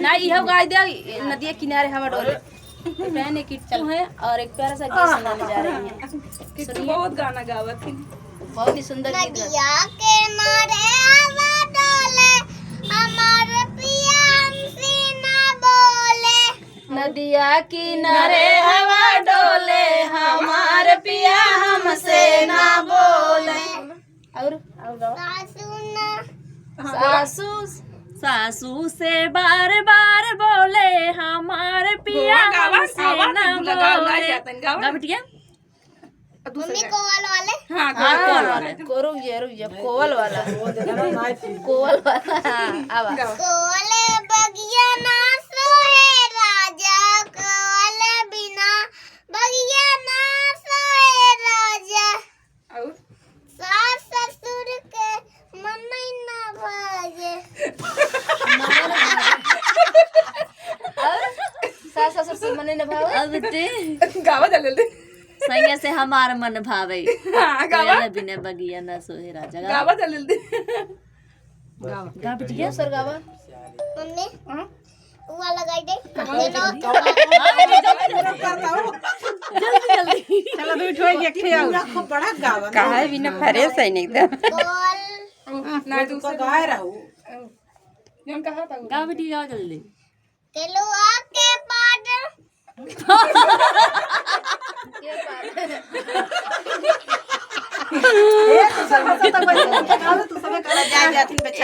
नहीं यह गाय दे नदी के किनारे हम डोले बहन एक किट्टू है और एक प्यारा सा गीत सुनाने जा रही हैं। किट्टू बहुत गाना गावत थी, बहुत ही सुंदर गीत नदिया के मारे हवा डोले हमारे पिया हमसे ना बोले। नदिया किनारे हवा डोले हमार पिया हमसे ना बोले। और सासू ना सासू सासू से बार बार बोले हमारे पिया हमसे ना बोले। गा बिटिया मम्मी कोवल वाले हाँ कोवल वाला रुक जा कोवल वाला कोवल वाला आवा कोवले बगिया ना सोए राजा कोवले बिना बगिया ना सोए राजा। और सास ससुर के मन ना भागे। सास ससुर से मने न भाव अब बेटे गावा जल्दी सैया से हमार मन भावे हाँ गावा कोयल बिना बगिया ना सोहे राजा। गावा जल्दी गा बिटिया सर गावा मम्मी वो लगाई दे चलो दो ठोई एक ठे आओ खूब बड़ा गावन काहे बिना फ्रेश है एकदम बोल ना तू को गाय रहू जौन कहा था गा बिटिया गा जल्दी। केलुआ के पाद ए तू सब तक तू सब करा जा जाती बेचारा